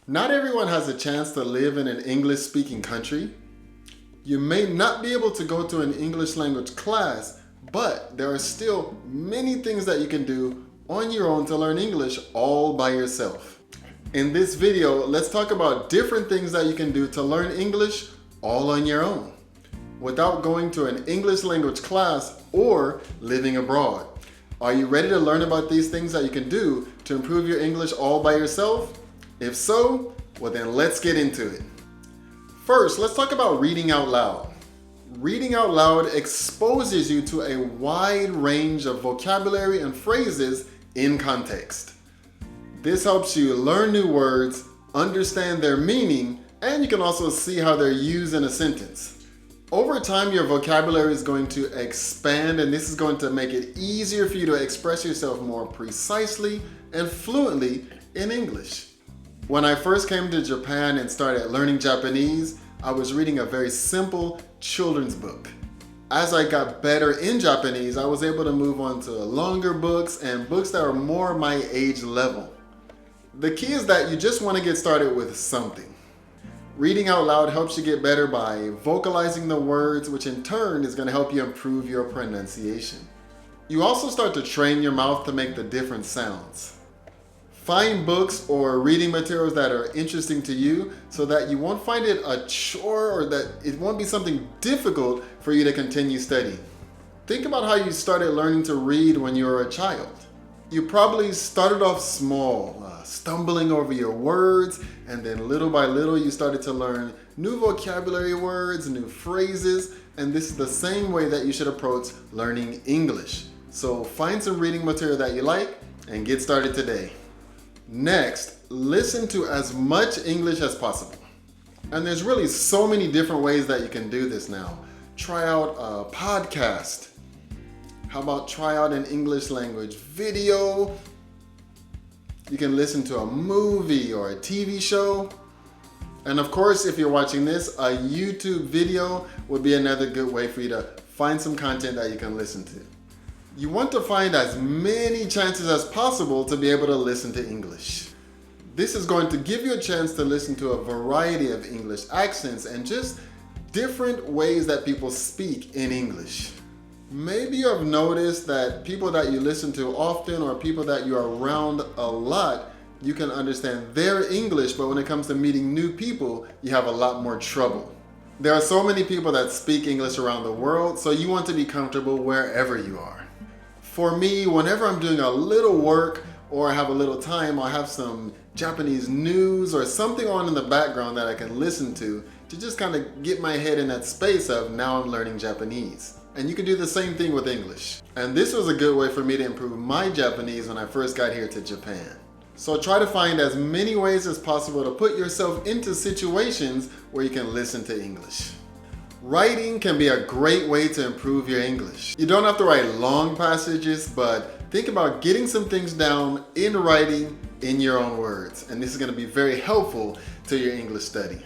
Not everyone has a chance to live in an English-speaking country. You may not be able to go to an English language class, but there are still many things that you can do on your own to learn English all by yourself. In this video, let's talk about different things that you can do to learn English all on your own, without going to an English language class or living abroad. Are you ready to learn about these things that you can do to improve your English all by yourself? If so, well then let's get into it. First, let's talk about reading out loud. Reading out loud exposes you to a wide range of vocabulary and phrases in context. This helps you learn new words, understand their meaning, and you can also see how they're used in a sentence. Over time, your vocabulary is going to expand, and this is going to make it easier for you to express yourself more precisely and fluently in English. When I first came to Japan and started learning Japanese, I was reading a very simple children's book. As I got better in Japanese, I was able to move on to longer books and books that are more my age level. The key is that you just want to get started with something. Reading out loud helps you get better by vocalizing the words, which in turn is going to help you improve your pronunciation. You also start to train your mouth to make the different sounds. Find books or reading materials that are interesting to you so that you won't find it a chore or that it won't be something difficult for you to continue studying. Think about how you started learning to read when you were a child. You probably started off small, stumbling over your words, and then little by little you started to learn new vocabulary words, new phrases, and this is the same way that you should approach learning English. So find some reading material that you like and get started today. Next, listen to as much English as possible. And there's really so many different ways that you can do this now. Try out a podcast. How about try out an English language video? You can listen to a movie or a TV show. And of course, if you're watching this, a YouTube video would be another good way for you to find some content that you can listen to. You want to find as many chances as possible to be able to listen to English. This is going to give you a chance to listen to a variety of English accents and just different ways that people speak in English. Maybe you have noticed that people that you listen to often or people that you are around a lot, you can understand their English, but when it comes to meeting new people, you have a lot more trouble. There are so many people that speak English around the world, so you want to be comfortable wherever you are. For me, whenever I'm doing a little work or I have a little time, I'll have some Japanese news or something on in the background that I can listen to just kind of get my head in that space of now I'm learning Japanese. And you can do the same thing with English. And this was a good way for me to improve my Japanese when I first got here to Japan. So try to find as many ways as possible to put yourself into situations where you can listen to English. Writing can be a great way to improve your English. You don't have to write long passages, but think about getting some things down in writing in your own words. And this is going to be very helpful to your English study.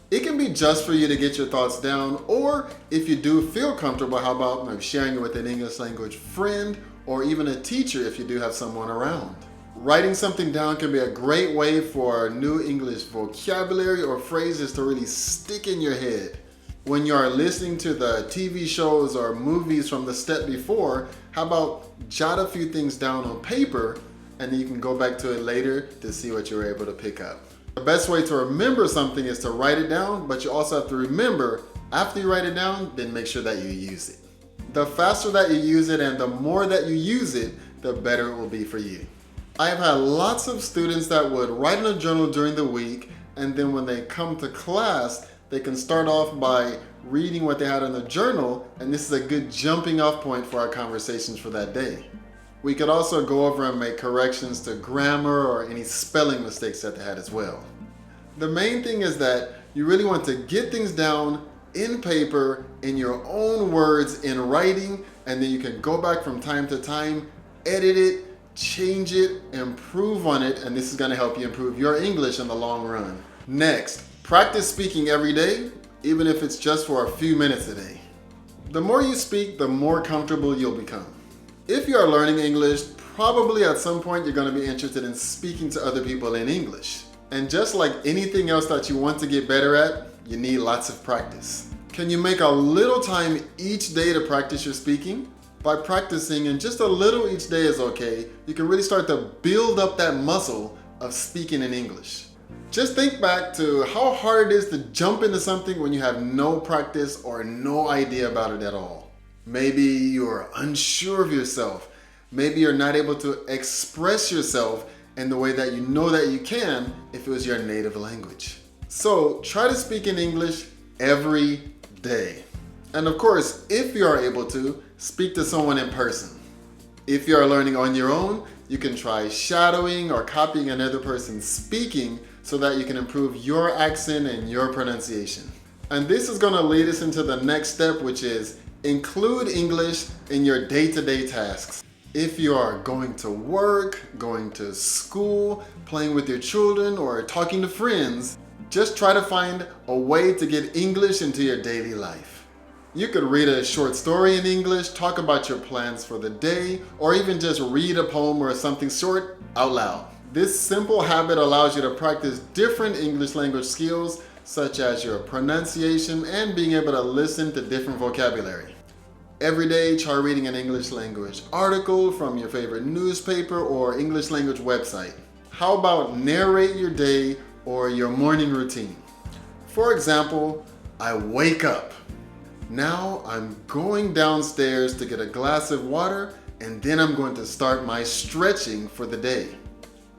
It can be just for you to get your thoughts down, or if you do feel comfortable, how about maybe sharing it with an English language friend or even a teacher if you do have someone around. Writing something down can be a great way for new English vocabulary or phrases to really stick in your head. When you are listening to the TV shows or movies from the step before, how about jot a few things down on paper and then you can go back to it later to see what you were able to pick up. The best way to remember something is to write it down, but you also have to remember after you write it down, then make sure that you use it. The faster that you use it and the more that you use it, the better it will be for you. I have had lots of students that would write in a journal during the week, and then when they come to class, they can start off by reading what they had in the journal, and this is a good jumping off point for our conversations for that day. We could also go over and make corrections to grammar or any spelling mistakes that they had as well. The main thing is that you really want to get things down in paper, in your own words, in writing, and then you can go back from time to time, edit it, change it, improve on it, and this is going to help you improve your English in the long run. Next, practice speaking every day, even if it's just for a few minutes a day. The more you speak, the more comfortable you'll become. If you are learning English, probably at some point you're going to be interested in speaking to other people in English. And just like anything else that you want to get better at, you need lots of practice. Can you make a little time each day to practice your speaking? By practicing, and just a little each day is okay, you can really start to build up that muscle of speaking in English. Just think back to how hard it is to jump into something when you have no practice or no idea about it at all. Maybe you're unsure of yourself. Maybe you're not able to express yourself in the way that you know that you can if it was your native language. So try to speak in English every day. And of course, if you are able to, speak to someone in person. If you are learning on your own, you can try shadowing or copying another person speaking so that you can improve your accent and your pronunciation. And this is going to lead us into the next step, which is include English in your day-to-day tasks. If you are going to work, going to school, playing with your children, or talking to friends, just try to find a way to get English into your daily life. You could read a short story in English, talk about your plans for the day, or even just read a poem or something short out loud. This simple habit allows you to practice different English language skills, such as your pronunciation and being able to listen to different vocabulary. Every day, try reading an English language article from your favorite newspaper or English language website. How about narrate your day or your morning routine? For example, I wake up. Now I'm going downstairs to get a glass of water, and then I'm going to start my stretching for the day.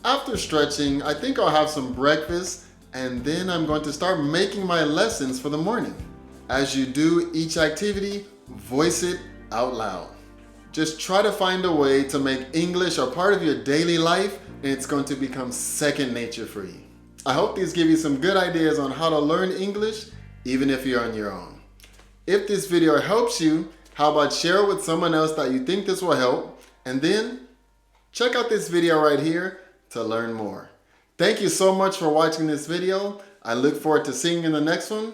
After stretching, I think I'll have some breakfast, and then I'm going to start making my lessons for the morning. As you do each activity, voice it out loud. Just try to find a way to make English a part of your daily life, and it's going to become second nature for you. I hope these give you some good ideas on how to learn English, even if you're on your own. If this video helps you, how about share it with someone else that you think this will help, and then check out this video right here to learn more. Thank you so much for watching this video. I look forward to seeing you in the next one.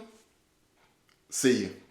See you.